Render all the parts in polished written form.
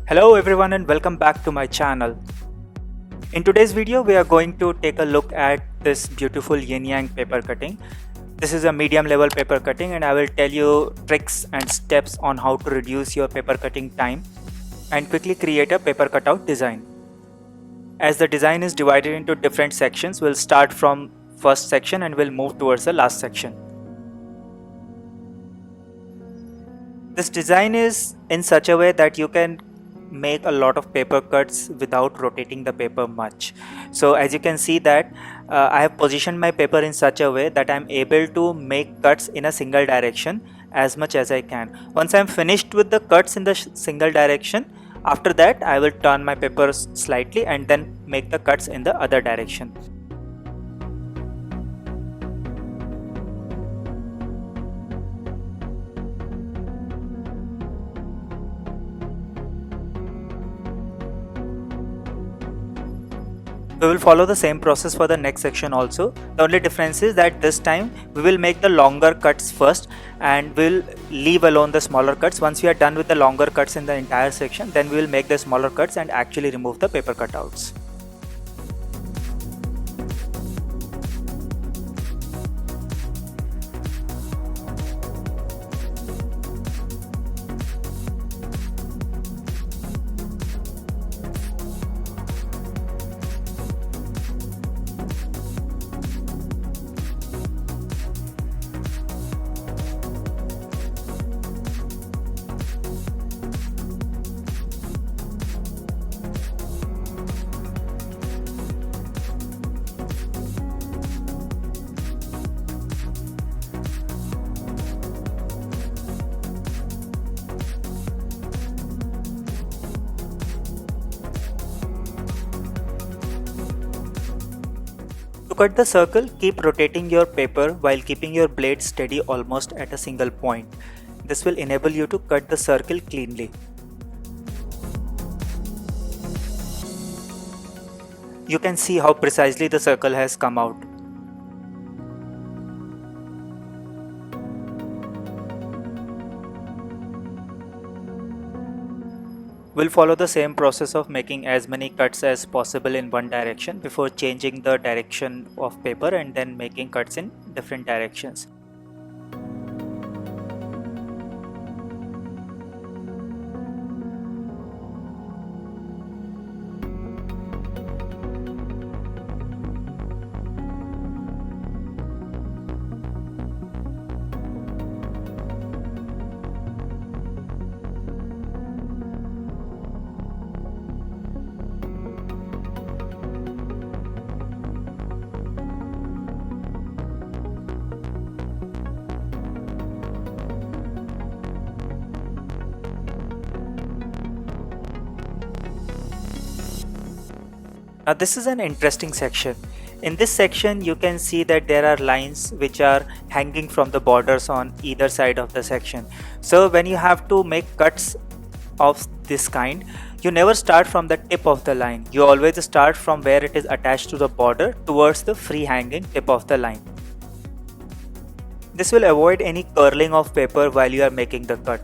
Hello everyone and welcome back to my channel. In today's video we are going to take a look at this beautiful yin-yang paper cutting. This is a medium level paper cutting and I will tell you tricks and steps on how to reduce your paper cutting time and quickly create a paper cutout design. As the design is divided into different sections, we'll start from first section and we'll move towards the last section. This design is in such a way that you can make a lot of paper cuts without rotating the paper much. So as you can see that I have positioned my paper in such a way that I'm able to make cuts in a single direction as much as I can. Once I'm finished with the cuts in the single direction, after that I will turn my paper slightly and then make the cuts in the other direction. We will follow the same process for the next section also. The only difference is that this time we will make the longer cuts first and we'll leave alone the smaller cuts. Once we are done with the longer cuts in the entire section, then we will make the smaller cuts and actually remove the paper cutouts. To cut the circle, keep rotating your paper while keeping your blade steady almost at a single point. This will enable you to cut the circle cleanly. You can see how precisely the circle has come out. We'll follow the same process of making as many cuts as possible in one direction before changing the direction of paper and then making cuts in different directions. Now this is an interesting section. In this section you can see that there are lines which are hanging from the borders on either side of the section. So when you have to make cuts of this kind, you never start from the tip of the line. You always start from where it is attached to the border towards the free hanging tip of the line. This will avoid any curling of paper while you are making the cut.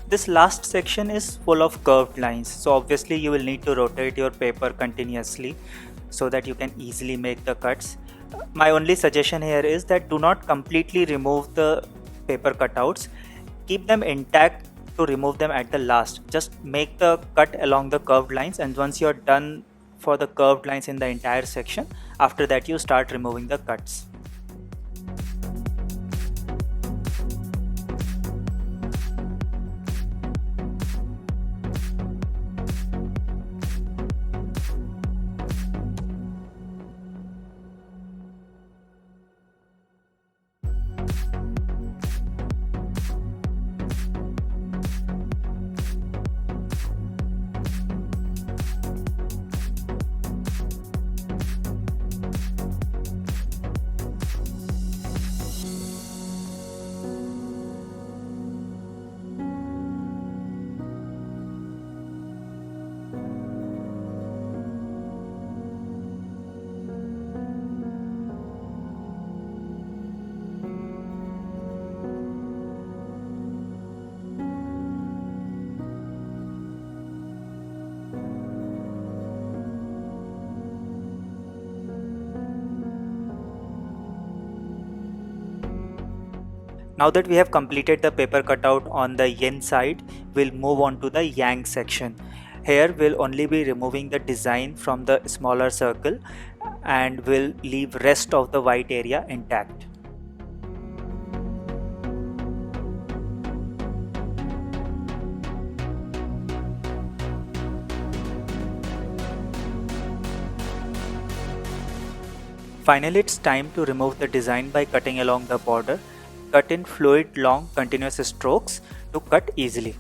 This last section is full of curved lines, so obviously you will need to rotate your paper continuously so that you can easily make the cuts. My only suggestion here is that do not completely remove the paper cutouts. Keep them intact to remove them at the last. Just make the cut along the curved lines, and once you're done for the curved lines in the entire section, after that you start removing the cuts. Now that we have completed the paper cutout on the yin side, we'll move on to the yang section. Here we'll only be removing the design from the smaller circle and we'll leave rest of the white area intact. Finally, it's time to remove the design by cutting along the border. Cut in fluid, long, continuous strokes to cut easily.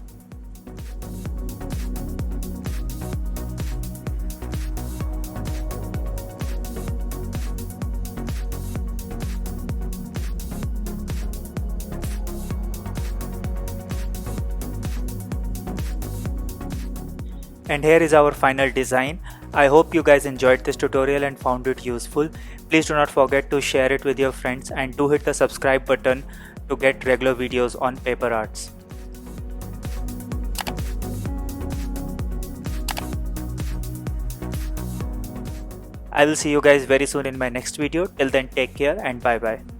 And here is our final design. I hope you guys enjoyed this tutorial and found it useful. Please do not forget to share it with your friends and do hit the subscribe button to get regular videos on paper arts. I will see you guys very soon in my next video. Till then, take care and bye bye.